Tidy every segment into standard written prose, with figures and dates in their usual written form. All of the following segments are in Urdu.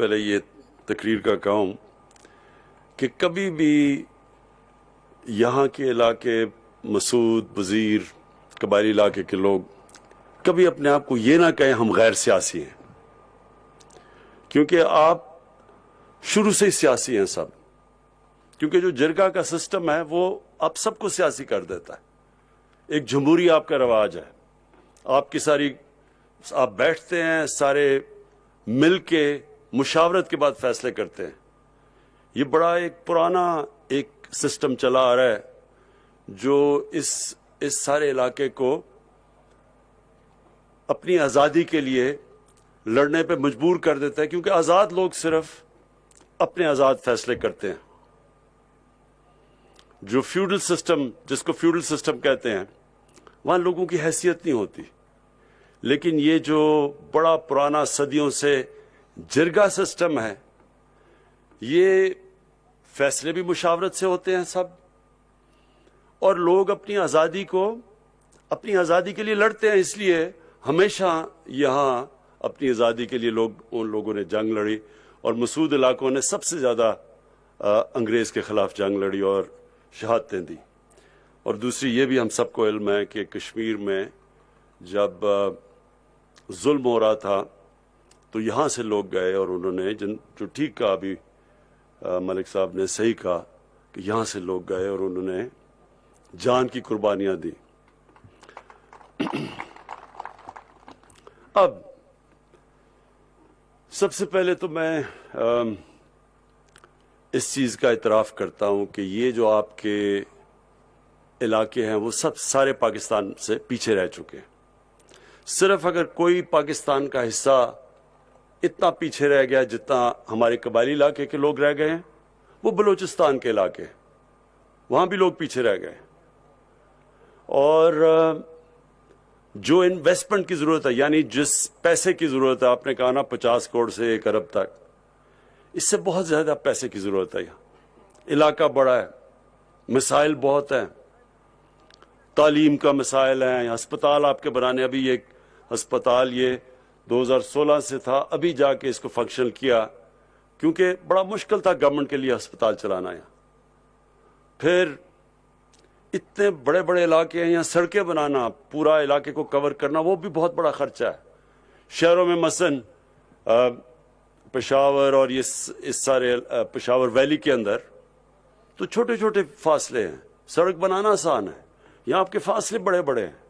پہلے یہ تقریر کا کہوں کہ کبھی بھی یہاں کے علاقے مسعود وزیر قبائلی علاقے کے لوگ کبھی اپنے آپ کو یہ نہ کہیں ہم غیر سیاسی ہیں، کیونکہ آپ شروع سے ہی سیاسی ہیں سب، کیونکہ جو جرگہ کا سسٹم ہے وہ آپ سب کو سیاسی کر دیتا ہے۔ ایک جمہوری آپ کا رواج ہے، آپ بیٹھتے ہیں سارے مل کے مشاورت کے بعد فیصلے کرتے ہیں۔ یہ بڑا ایک پرانا ایک سسٹم چلا آ رہا ہے جو اس سارے علاقے کو اپنی آزادی کے لیے لڑنے پہ مجبور کر دیتا ہے، کیونکہ آزاد لوگ صرف اپنے آزاد فیصلے کرتے ہیں۔ جو فیوڈل سسٹم، جس کو فیوڈل سسٹم کہتے ہیں، وہاں لوگوں کی حیثیت نہیں ہوتی، لیکن یہ جو بڑا پرانا صدیوں سے جرگہ سسٹم ہے، یہ فیصلے بھی مشاورت سے ہوتے ہیں سب، اور لوگ اپنی آزادی کے لیے لڑتے ہیں۔ اس لیے ہمیشہ یہاں اپنی آزادی کے لیے ان لوگوں نے جنگ لڑی، اور مسعود علاقوں نے سب سے زیادہ انگریز کے خلاف جنگ لڑی اور شہادتیں دی۔ اور دوسری یہ بھی ہم سب کو علم ہے کہ کشمیر میں جب ظلم ہو رہا تھا تو یہاں سے لوگ گئے اور انہوں نے جو ٹھیک کہا، ابھی ملک صاحب نے صحیح کہا کہ یہاں سے لوگ گئے اور انہوں نے جان کی قربانیاں دی۔ اب سب سے پہلے تو میں اس چیز کا اعتراف کرتا ہوں کہ یہ جو آپ کے علاقے ہیں وہ سارے پاکستان سے پیچھے رہ چکے ہیں۔ صرف اگر کوئی پاکستان کا حصہ اتنا پیچھے رہ گیا جتنا ہمارے قبائلی علاقے کے لوگ رہ گئے ہیں، وہ بلوچستان کے علاقے، وہاں بھی لوگ پیچھے رہ گئے۔ اور جو انویسٹمنٹ کی ضرورت ہے، یعنی جس پیسے کی ضرورت ہے، آپ نے کہا نا 50 کروڑ سے 1 ارب تک، اس سے بہت زیادہ پیسے کی ضرورت ہے۔ یہاں علاقہ بڑا ہے، مسائل بہت ہیں، تعلیم کا مسائل ہیں، ہسپتال آپ کے بنانے، ابھی ایک ہسپتال یہ 2016 سے تھا، ابھی جا کے اس کو فنکشنل کیا، کیونکہ بڑا مشکل تھا گورنمنٹ کے لیے ہسپتال چلانا یہاں۔ پھر اتنے بڑے بڑے علاقے ہیں، یہاں سڑکیں بنانا، پورا علاقے کو کور کرنا، وہ بھی بہت بڑا خرچہ ہے۔ شہروں میں مثلاً پشاور اور اس سارے پشاور ویلی کے اندر تو چھوٹے چھوٹے فاصلے ہیں، سڑک بنانا آسان ہے، یہاں آپ کے فاصلے بڑے بڑے ہیں۔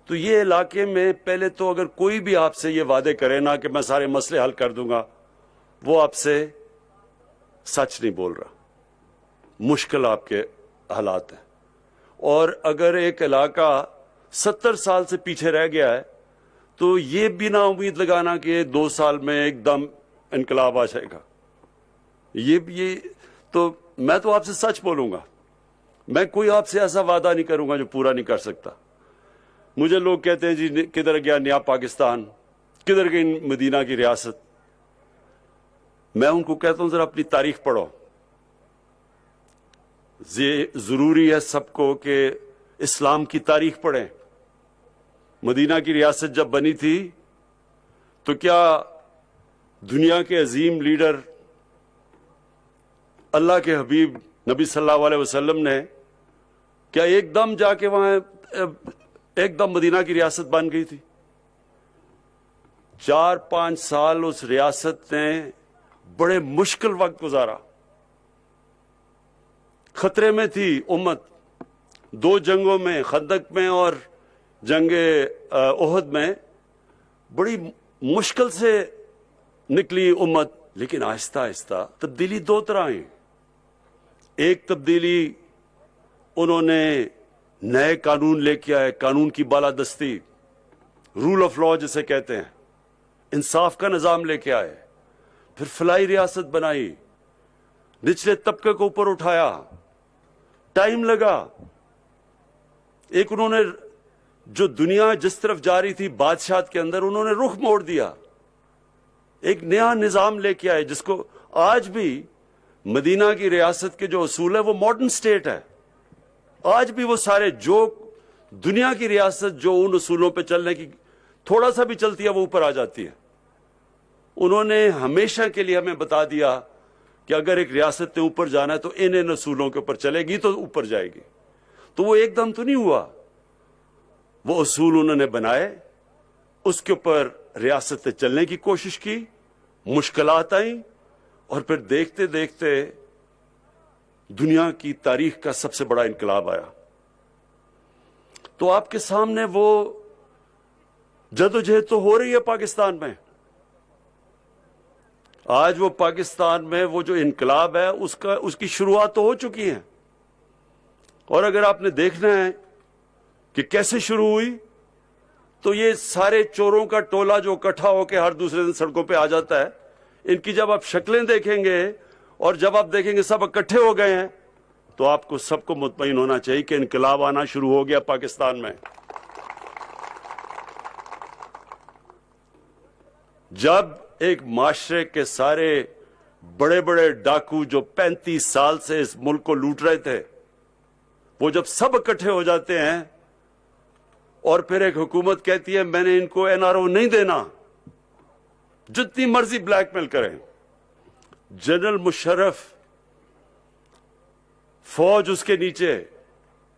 تو یہ علاقے میں پہلے تو اگر کوئی بھی آپ سے یہ وعدے کرے نا کہ میں سارے مسئلے حل کر دوں گا، وہ آپ سے سچ نہیں بول رہا، مشکل آپ کے حالات ہیں۔ اور اگر ایک علاقہ 70 سال سے پیچھے رہ گیا ہے تو یہ بھی نا امید لگانا کہ 2 سال میں ایک دم انقلاب آ جائے گا۔ یہ تو میں تو آپ سے سچ بولوں گا، میں کوئی آپ سے ایسا وعدہ نہیں کروں گا جو پورا نہیں کر سکتا۔ مجھے لوگ کہتے ہیں جی کدھر گیا نیا پاکستان، کدھر گئی مدینہ کی ریاست؟ میں ان کو کہتا ہوں ذرا اپنی تاریخ پڑھو۔ ضروری ہے سب کو کہ اسلام کی تاریخ پڑھیں۔ مدینہ کی ریاست جب بنی تھی تو کیا دنیا کے عظیم لیڈر اللہ کے حبیب نبی صلی اللہ علیہ وسلم نے کیا ایک دم جا کے وہاں ایک دم مدینہ کی ریاست بن گئی تھی؟ 4-5 سال اس ریاست نے بڑے مشکل وقت گزارا، خطرے میں تھی امت، 2 جنگوں میں، خندق میں اور جنگ احد میں بڑی مشکل سے نکلی امت، لیکن آہستہ آہستہ تبدیلی 2 طرح ہیں۔ ایک تبدیلی انہوں نے نئے قانون لے کے آئے، قانون کی بالادستی، رول آف لا جسے کہتے ہیں، انصاف کا نظام لے کے آئے، پھر فلاحی ریاست بنائی، نچلے طبقے کو اوپر اٹھایا، ٹائم لگا۔ ایک انہوں نے جو دنیا جس طرف جا رہی تھی بادشاہت کے اندر، انہوں نے رخ موڑ دیا، ایک نیا نظام لے کے آئے جس کو آج بھی مدینہ کی ریاست کے جو اصول ہے وہ ماڈرن سٹیٹ ہے۔ آج بھی وہ سارے جو دنیا کی ریاست جو ان اصولوں پہ چلنے کی تھوڑا سا بھی چلتی ہے وہ اوپر آ جاتی ہے۔ انہوں نے ہمیشہ کے لیے ہمیں بتا دیا کہ اگر ایک ریاست نے اوپر جانا ہے تو ان اصولوں کے اوپر چلے گی تو اوپر جائے گی. تو وہ ایک دم تو نہیں ہوا. وہ اصول انہوں نے بنائے, اس کے اوپر ریاست نے چلنے کی کوشش کی, مشکلات آئیں, اور پھر دیکھتے دیکھتے دنیا کی تاریخ کا سب سے بڑا انقلاب آیا. تو آپ کے سامنے وہ جدوجہد تو ہو رہی ہے پاکستان میں. آج وہ پاکستان میں وہ جو انقلاب ہے اس کی شروعات تو ہو چکی ہیں. اور اگر آپ نے دیکھنا ہے کہ کیسے شروع ہوئی, تو یہ سارے چوروں کا ٹولہ جو اکٹھا ہو کے ہر دوسرے دن سڑکوں پہ آ جاتا ہے, ان کی جب آپ شکلیں دیکھیں گے اور جب آپ دیکھیں گے سب اکٹھے ہو گئے ہیں, تو آپ کو سب کو مطمئن ہونا چاہیے کہ انقلاب آنا شروع ہو گیا پاکستان میں. جب ایک معاشرے کے سارے بڑے بڑے ڈاکو جو 35 سال سے اس ملک کو لوٹ رہے تھے, وہ جب سب اکٹھے ہو جاتے ہیں اور پھر ایک حکومت کہتی ہے میں نے ان کو NRO نہیں دینا, جتنی مرضی بلیک میل کریں. جنرل مشرف, فوج اس کے نیچے,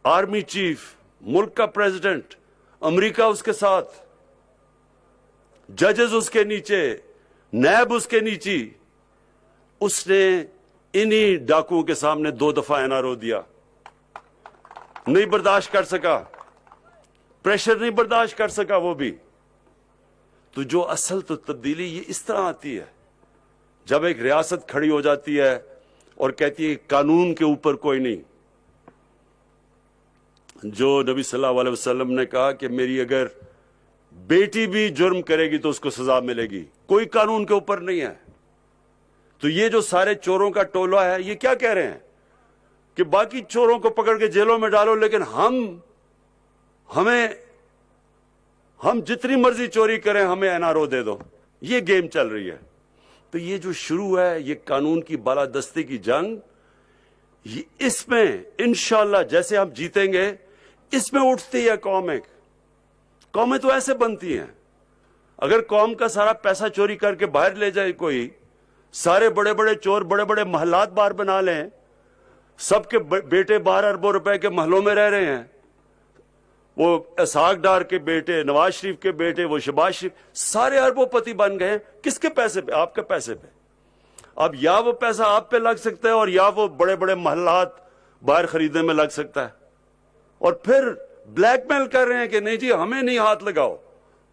آرمی چیف, ملک کا پریزیڈنٹ, امریکہ اس کے ساتھ, ججز اس کے نیچے, نیب اس کے نیچے, اس نے انہی ڈاکوؤں کے سامنے 2 دفعہ NRO دیا. نہیں برداشت کر سکا, پریشر نہیں برداشت کر سکا وہ بھی. تو جو اصل تو تبدیلی یہ اس طرح آتی ہے جب ایک ریاست کھڑی ہو جاتی ہے اور کہتی ہے قانون کے اوپر کوئی نہیں. جو نبی صلی اللہ علیہ وسلم نے کہا کہ میری اگر بیٹی بھی جرم کرے گی تو اس کو سزا ملے گی, کوئی قانون کے اوپر نہیں ہے. تو یہ جو سارے چوروں کا ٹولہ ہے یہ کیا کہہ رہے ہیں کہ باقی چوروں کو پکڑ کے جیلوں میں ڈالو, لیکن ہم جتنی مرضی چوری کریں ہمیں NRO دے دو. یہ گیم چل رہی ہے. تو یہ جو شروع ہے یہ قانون کی بالادستی کی جنگ, اس میں انشاءاللہ جیسے ہم جیتیں گے اس میں اٹھتی ہے قوم. ایک قومیں تو ایسے بنتی ہیں, اگر قوم کا سارا پیسہ چوری کر کے باہر لے جائے کوئی, سارے بڑے بڑے چور بڑے بڑے محلات باہر بنا لیں, سب کے بیٹے 12 اربوں روپے کے محلوں میں رہ رہے ہیں, وہ اسحاق ڈار کے بیٹے, نواز شریف کے بیٹے, وہ شہباز شریف, سارے اربوں پتی بن گئے ہیں. کس کے پیسے پہ؟ آپ کے پیسے پہ. اب یا وہ پیسہ آپ پہ لگ سکتا ہے اور یا وہ بڑے بڑے محلات باہر خریدنے میں لگ سکتا ہے. اور پھر بلیک میل کر رہے ہیں کہ نہیں جی ہمیں نہیں ہاتھ لگاؤ,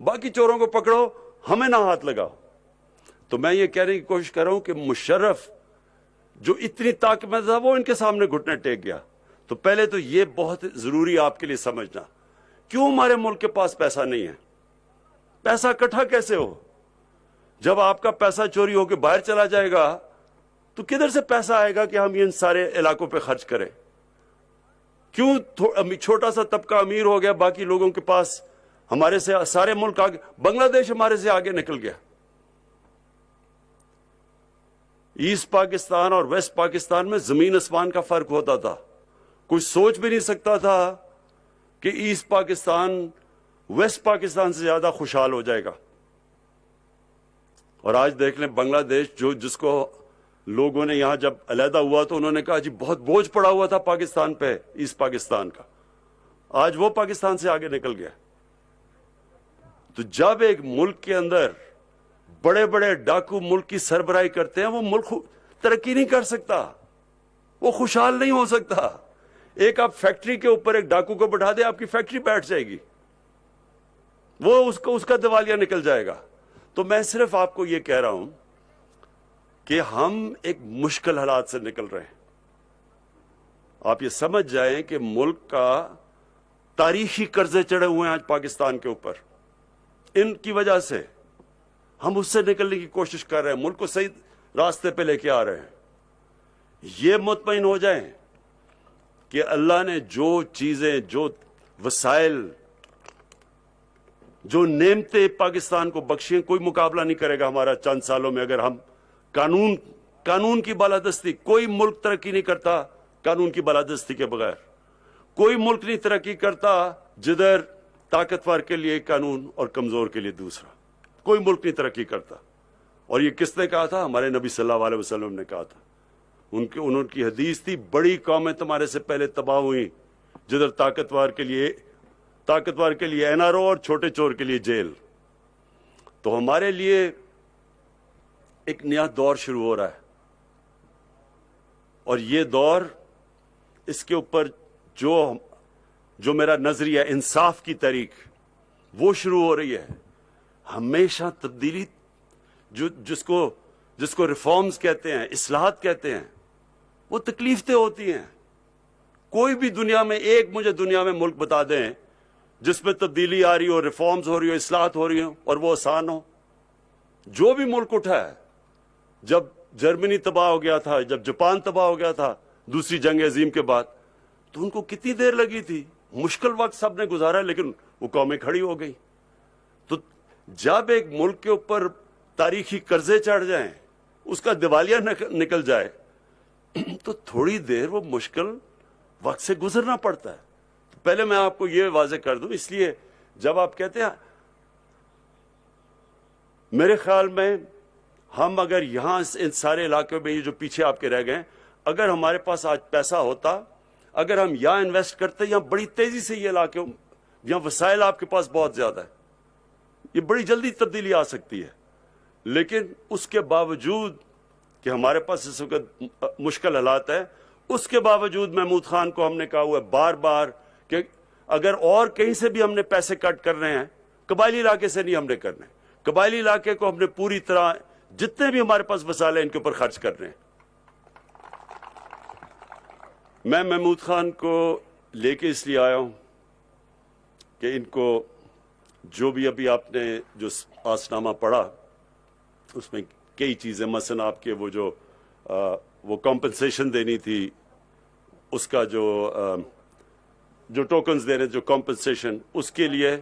باقی چوروں کو پکڑو, ہمیں نہ ہاتھ لگاؤ. تو میں یہ کہنے کی کوشش کر رہا ہوں کہ مشرف جو اتنی طاقتور تھا وہ ان کے سامنے گھٹنے ٹیک گیا. تو پہلے تو یہ بہت ضروری آپ کے لیے سمجھنا, کیوں ہمارے ملک کے پاس پیسہ نہیں ہے. پیسہ اکٹھا کیسے ہو؟ جب آپ کا پیسہ چوری ہو کے باہر چلا جائے گا تو کدھر سے پیسہ آئے گا کہ ہم ان سارے علاقوں پہ خرچ کریں؟ کیوں چھوٹا سا طبقہ امیر ہو گیا, باقی لوگوں کے پاس ہمارے سے سارے ملک آگے, بنگلہ دیش ہمارے سے آگے نکل گیا. ایسٹ پاکستان اور ویسٹ پاکستان میں زمین آسمان کا فرق ہوتا تھا. کوئی سوچ بھی نہیں سکتا تھا کہ ایسٹ پاکستان ویسٹ پاکستان سے زیادہ خوشحال ہو جائے گا. اور آج دیکھ لیں بنگلہ دیش, جس کو لوگوں نے یہاں جب علیحدہ ہوا تو انہوں نے کہا جی بہت بوجھ پڑا ہوا تھا پاکستان پہ, ایسٹ پاکستان کا, آج وہ پاکستان سے آگے نکل گیا. تو جب ایک ملک کے اندر بڑے بڑے ڈاکو ملک کی سربراہی کرتے ہیں, وہ ملک ترقی نہیں کر سکتا, وہ خوشحال نہیں ہو سکتا. ایک آپ فیکٹری کے اوپر ایک ڈاکو کو بٹھا دے, آپ کی فیکٹری بیٹھ جائے گی, وہ اس کا دیوالیہ نکل جائے گا. تو میں صرف آپ کو یہ کہہ رہا ہوں کہ ہم ایک مشکل حالات سے نکل رہے ہیں. آپ یہ سمجھ جائیں کہ ملک کا تاریخی قرضے چڑھے ہوئے ہیں آج پاکستان کے اوپر. ان کی وجہ سے ہم اس سے نکلنے کی کوشش کر رہے ہیں, ملک کو صحیح راستے پہ لے کے آ رہے ہیں. یہ مطمئن ہو جائیں کہ اللہ نے جو چیزیں, جو وسائل, جو نعمتیں پاکستان کو بخشیں, کوئی مقابلہ نہیں کرے گا ہمارا چند سالوں میں. اگر ہم قانون کی بالادستی, کوئی ملک ترقی نہیں کرتا قانون کی بالادستی کے بغیر. کوئی ملک نہیں ترقی کرتا جدھر طاقتور کے لیے قانون اور کمزور کے لیے دوسرا. کوئی ملک نہیں ترقی کرتا. اور یہ کس نے کہا تھا؟ ہمارے نبی صلی اللہ علیہ وسلم نے کہا تھا. انہوں کی حدیث تھی، بڑی قومیں تمہارے سے پہلے تباہ ہوئیں جدھر طاقتور کے لیے این آر او اور چھوٹے چور کے لیے جیل. تو ہمارے لیے ایک نیا دور شروع ہو رہا ہے، اور یہ دور، اس کے اوپر جو میرا نظریہ انصاف کی تحریک وہ شروع ہو رہی ہے. ہمیشہ تبدیلی جس کو ریفارمز کہتے ہیں، اصلاحات کہتے ہیں، وہ تکلیف دہ ہوتی ہیں. کوئی بھی مجھے دنیا میں ملک بتا دیں جس میں تبدیلی آ رہی ہو، ریفارمز ہو رہی ہو، اصلاحات ہو رہی ہو اور وہ آسان ہو. جو بھی ملک اٹھا ہے، جب جرمنی تباہ ہو گیا تھا، جب جاپان تباہ ہو گیا تھا دوسری جنگ عظیم کے بعد، تو ان کو کتنی دیر لگی تھی. مشکل وقت سب نے گزارا، لیکن وہ قومیں کھڑی ہو گئی. تو جب ایک ملک کے اوپر تاریخی قرضے چڑھ جائیں، اس کا دیوالیہ نکل جائے، تو تھوڑی دیر وہ مشکل وقت سے گزرنا پڑتا ہے. پہلے میں آپ کو یہ واضح کر دوں، اس لیے جب آپ کہتے ہیں، میرے خیال میں ہم اگر یہاں ان سارے علاقوں میں یہ جو پیچھے آپ کے رہ گئے، اگر ہمارے پاس آج پیسہ ہوتا، اگر ہم یہاں انویسٹ کرتے، یہاں بڑی تیزی سے یہ علاقے، یہاں وسائل آپ کے پاس بہت زیادہ ہے، یہ بڑی جلدی تبدیلی آ سکتی ہے. لیکن اس کے باوجود کہ ہمارے پاس اس وقت مشکل حالات ہے، اس کے باوجود محمود خان کو ہم نے کہا ہوا ہے بار بار کہ اگر اور کہیں سے بھی ہم نے پیسے کٹ کر رہے ہیں، قبائلی علاقے سے نہیں ہم نے کرنے. قبائلی علاقے کو ہم نے پوری طرح جتنے بھی ہمارے پاس وسائل ہیں ان کے اوپر خرچ کر رہے ہیں. میں محمود خان کو لے کے اس لیے آیا ہوں کہ ان کو جو بھی ابھی آپ نے جو آسنامہ پڑھا، اس میں کئی چیزیں، مثلا آپ کے وہ کمپنسیشن دینی تھی، اس کا جو ٹوکنز دینے، جو کمپنسیشن، اس کے لیے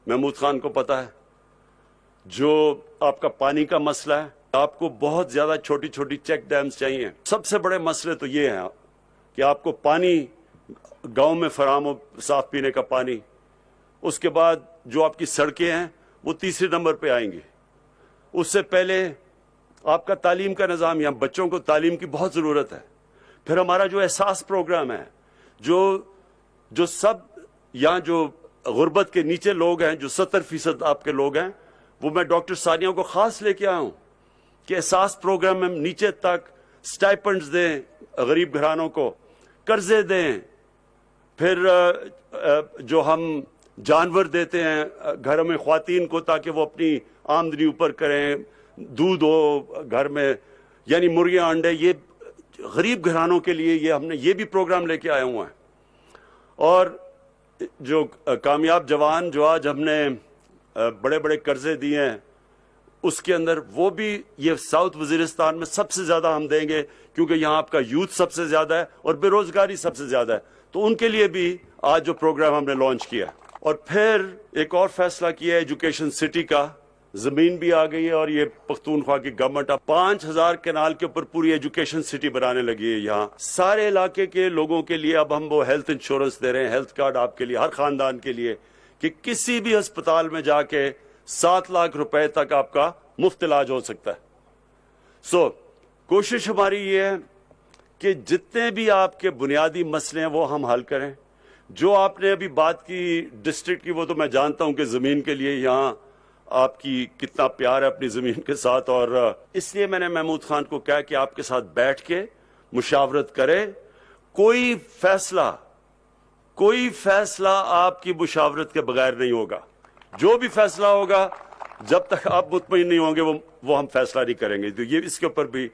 محمود خان کو پتا ہے. جو آپ کا پانی کا مسئلہ ہے، آپ کو بہت زیادہ چھوٹی چھوٹی چیک ڈیمز چاہیے. سب سے بڑے مسئلے تو یہ ہیں کہ آپ کو پانی گاؤں میں فراہم ہو، صاف پینے کا پانی. اس کے بعد جو آپ کی سڑکیں ہیں وہ تیسرے نمبر پہ آئیں گی. اس سے پہلے آپ کا تعلیم کا نظام، یہاں بچوں کو تعلیم کی بہت ضرورت ہے. پھر ہمارا جو احساس پروگرام ہے، جو سب یہاں جو غربت کے نیچے لوگ ہیں، جو 70% آپ کے لوگ ہیں، وہ میں ڈاکٹر ثانیہ کو خاص لے کے آیا ہوں کہ احساس پروگرام میں نیچے تک سٹائپنڈز دیں، غریب گھرانوں کو قرضے دیں. پھر جو ہم جانور دیتے ہیں گھر میں خواتین کو تاکہ وہ اپنی آمدنی اوپر کریں، دودھ ہو گھر میں، یعنی مرغیاں، انڈے، یہ غریب گھرانوں کے لیے ہم نے یہ بھی پروگرام لے کے آئے ہوئے ہیں. اور جو کامیاب جوان جو آج ہم نے بڑے بڑے قرضے دیے ہیں، اس کے اندر وہ بھی یہ ساؤتھ وزیرستان میں سب سے زیادہ ہم دیں گے، کیونکہ یہاں آپ کا یوتھ سب سے زیادہ ہے اور بے روزگاری سب سے زیادہ ہے. تو ان کے لیے بھی آج جو پروگرام ہم نے لانچ کیا. اور پھر ایک اور فیصلہ کیا ہے ایجوکیشن سٹی کا. زمین بھی آ گئی ہے اور یہ پختونخوا کی گورنمنٹ اب 5000 کنال کے اوپر پوری ایجوکیشن سٹی بنانے لگی ہے. یہاں سارے علاقے کے لوگوں کے لیے اب ہم وہ ہیلتھ انشورنس دے رہے ہیں، ہیلتھ کارڈ آپ کے لیے، ہر خاندان کے لیے، کہ کسی بھی ہسپتال میں جا کے 7 لاکھ روپے تک آپ کا مفت علاج ہو سکتا ہے. کوشش ہماری یہ ہے کہ جتنے بھی آپ کے بنیادی مسئلے ہیں وہ ہم حل کریں. جو آپ نے ابھی بات کی ڈسٹرکٹ کی، وہ تو میں جانتا ہوں کہ زمین کے لیے یہاں آپ کی کتنا پیار ہے اپنی زمین کے ساتھ، اور اس لیے میں نے محمود خان کو کہا کہ آپ کے ساتھ بیٹھ کے مشاورت کرے. کوئی فیصلہ آپ کی مشاورت کے بغیر نہیں ہوگا. جو بھی فیصلہ ہوگا، جب تک آپ مطمئن نہیں ہوں گے وہ ہم فیصلہ نہیں کریں گے. تو یہ اس کے اوپر بھی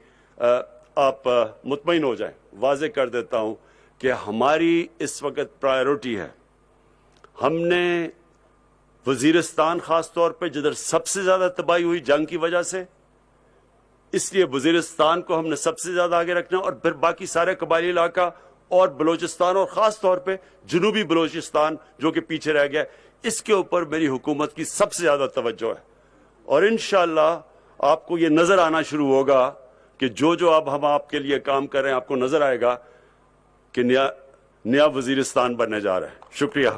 آپ مطمئن ہو جائیں. واضح کر دیتا ہوں کہ ہماری اس وقت پرائیورٹی ہے، ہم نے وزیرستان خاص طور پہ جدھر سب سے زیادہ تباہی ہوئی جنگ کی وجہ سے، اس لیے وزیرستان کو ہم نے سب سے زیادہ آگے رکھنا، اور پھر باقی سارے قبائلی علاقہ اور بلوچستان، اور خاص طور پہ جنوبی بلوچستان جو کہ پیچھے رہ گیا، اس کے اوپر میری حکومت کی سب سے زیادہ توجہ ہے. اور انشاءاللہ آپ کو یہ نظر آنا شروع ہوگا کہ جو اب ہم آپ کے لیے کام کر رہے ہیں، آپ کو نظر آئے گا کہ نیا وزیرستان بننے جا رہا ہے. شکریہ.